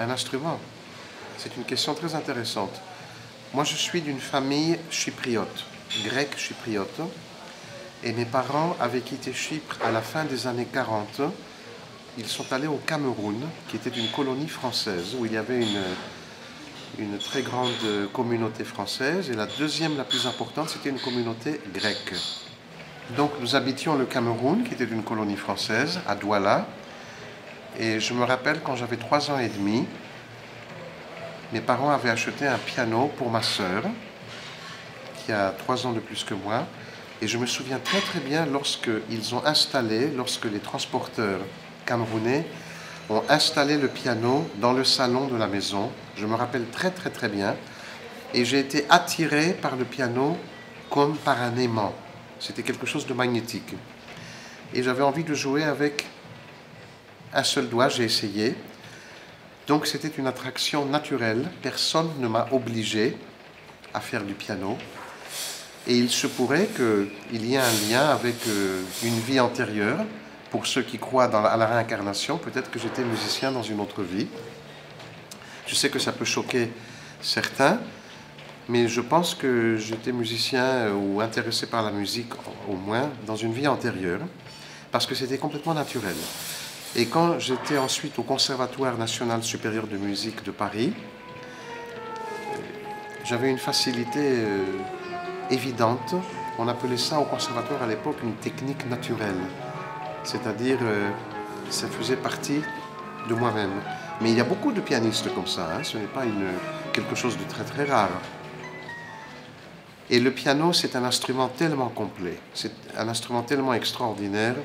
un instrument. C'est une question très intéressante. Moi, je suis d'une famille chypriote, grecque chypriote, et mes parents avaient quitté Chypre à la fin des années 40. Ils sont allés au Cameroun, qui était une colonie française, où il y avait une très grande communauté française, et la deuxième, la plus importante, c'était une communauté grecque. Donc nous habitions le Cameroun, qui était une colonie française, à Douala, et je me rappelle quand j'avais 3 ans et demi, mes parents avaient acheté un piano pour ma sœur, qui a 3 ans de plus que moi, et je me souviens très très bien lorsque les transporteurs camerounais ont installé le piano dans le salon de la maison. Je me rappelle très très très bien, et j'ai été attiré par le piano comme par un aimant. C'était quelque chose de magnétique. Et j'avais envie de jouer avec un seul doigt, j'ai essayé. Donc c'était une attraction naturelle, personne ne m'a obligé à faire du piano. Et il se pourrait qu'il y ait un lien avec une vie antérieure. Pour ceux qui croient à la réincarnation, peut-être que j'étais musicien dans une autre vie. Je sais que ça peut choquer certains, mais je pense que j'étais musicien ou intéressé par la musique, au moins, dans une vie antérieure, parce que c'était complètement naturel. Et quand j'étais ensuite au Conservatoire national supérieur de musique de Paris, j'avais une facilité évidente. On appelait ça au conservatoire à l'époque une technique naturelle. C'est-à-dire, ça faisait partie de moi-même. Mais il y a beaucoup de pianistes comme ça, hein. Ce n'est pas quelque chose de très très rare. Et le piano, c'est un instrument tellement complet, c'est un instrument tellement extraordinaire.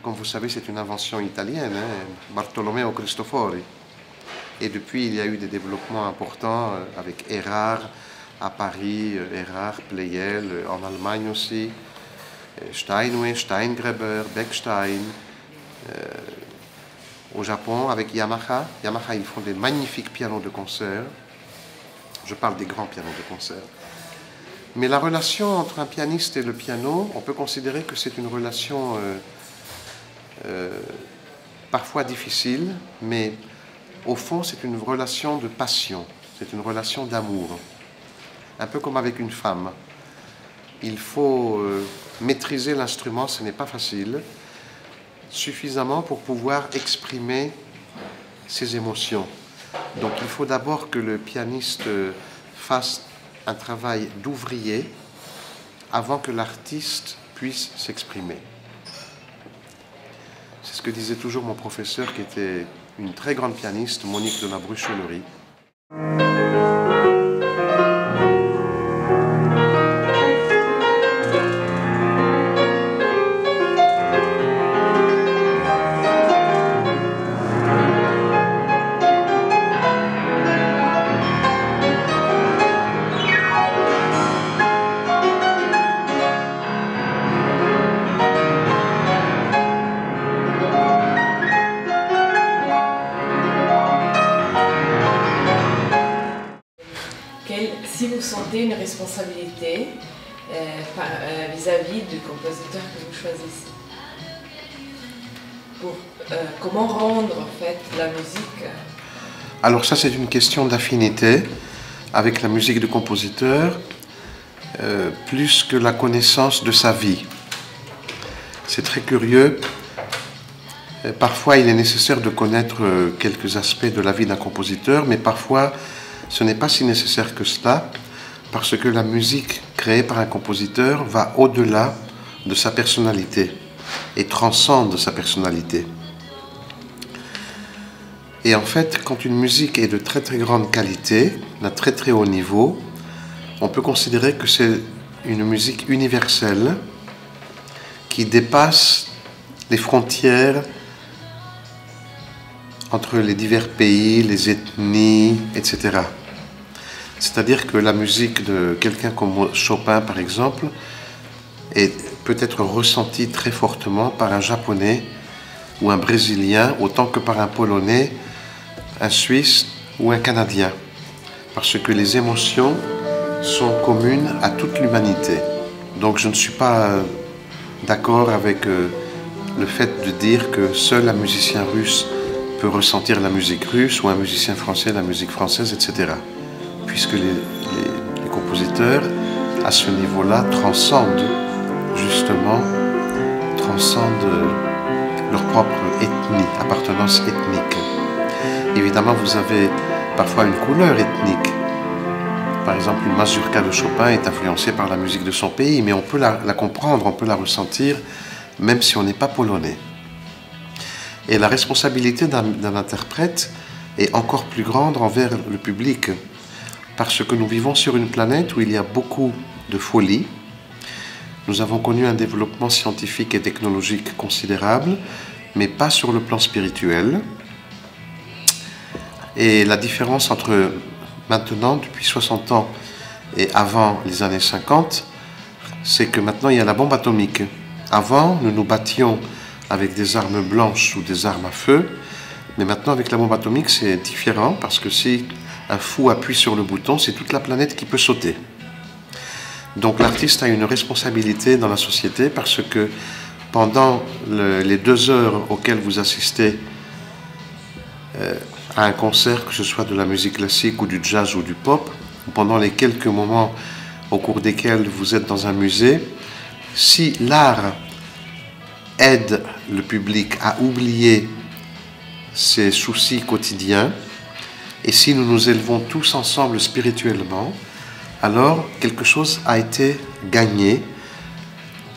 Comme vous savez, c'est une invention italienne, hein, Bartolomeo Cristofori. Et depuis, il y a eu des développements importants avec Erard à Paris, Erard, Pleyel, en Allemagne aussi. Steinway, Steingräber, Bechstein, au Japon avec Yamaha. Yamaha, ils font des magnifiques pianos de concert. Je parle des grands pianos de concert. Mais la relation entre un pianiste et le piano, on peut considérer que c'est une relation parfois difficile, mais au fond, c'est une relation de passion, c'est une relation d'amour. Un peu comme avec une femme. Il faut maîtriser l'instrument, ce n'est pas facile, suffisamment pour pouvoir exprimer ses émotions. Donc il faut d'abord que le pianiste fasse un travail d'ouvrier avant que l'artiste puisse s'exprimer. C'est ce que disait toujours mon professeur, qui était une très grande pianiste, Monique de la Bruchonnerie. Si vous sentez une responsabilité vis-à-vis du compositeur que vous choisissez, pour comment rendre en fait la musique? Alors ça, c'est une question d'affinité avec la musique du compositeur, plus que la connaissance de sa vie. C'est très curieux. Parfois, il est nécessaire de connaître quelques aspects de la vie d'un compositeur, mais parfois, ce n'est pas si nécessaire que cela, parce que la musique créée par un compositeur va au-delà de sa personnalité et transcende sa personnalité. Et en fait, quand une musique est de très très grande qualité, d'un très très haut niveau, on peut considérer que c'est une musique universelle qui dépasse les frontières entre les divers pays, les ethnies, etc. C'est-à-dire que la musique de quelqu'un comme Chopin, par exemple, peut être ressentie très fortement par un Japonais ou un Brésilien, autant que par un Polonais, un Suisse ou un Canadien. Parce que les émotions sont communes à toute l'humanité. Donc je ne suis pas d'accord avec le fait de dire que seul un musicien russe peut ressentir la musique russe ou un musicien français la musique française, etc. Puisque les compositeurs, à ce niveau-là, transcendent leur propre ethnie, appartenance ethnique. Évidemment, vous avez parfois une couleur ethnique. Par exemple, une mazurka de Chopin est influencée par la musique de son pays, mais on peut la comprendre, on peut la ressentir, même si on n'est pas polonais. Et la responsabilité d'un interprète est encore plus grande envers le public, parce que nous vivons sur une planète où il y a beaucoup de folie. Nous avons connu un développement scientifique et technologique considérable, mais pas sur le plan spirituel. Et la différence entre maintenant, depuis 60 ans et avant les années 50, c'est que maintenant il y a la bombe atomique. Avant, nous nous battions avec des armes blanches ou des armes à feu, mais maintenant avec la bombe atomique c'est différent, parce que si un fou appuie sur le bouton, c'est toute la planète qui peut sauter. Donc l'artiste a une responsabilité dans la société, parce que pendant les 2 heures auxquelles vous assistez à un concert, que ce soit de la musique classique ou du jazz ou du pop, ou pendant les quelques moments au cours desquels vous êtes dans un musée, si l'art aide le public à oublier ses soucis quotidiens, et si nous nous élevons tous ensemble spirituellement, alors quelque chose a été gagné,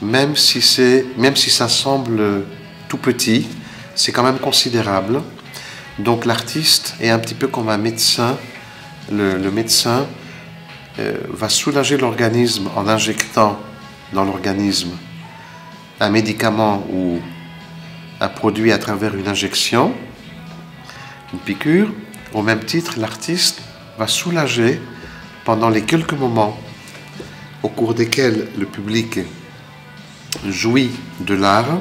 même si ça semble tout petit, c'est quand même considérable. Donc l'artiste est un petit peu comme un médecin. Le médecin va soulager l'organisme en injectant dans l'organisme un médicament ou un produit à travers une injection, une piqûre. Au même titre, l'artiste va soulager pendant les quelques moments au cours desquels le public jouit de l'art.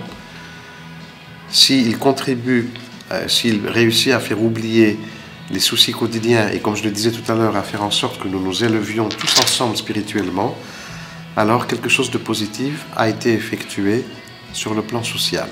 S'il contribue, s'il réussit à faire oublier les soucis quotidiens et, comme je le disais tout à l'heure, à faire en sorte que nous nous élevions tous ensemble spirituellement, alors quelque chose de positif a été effectué sur le plan social.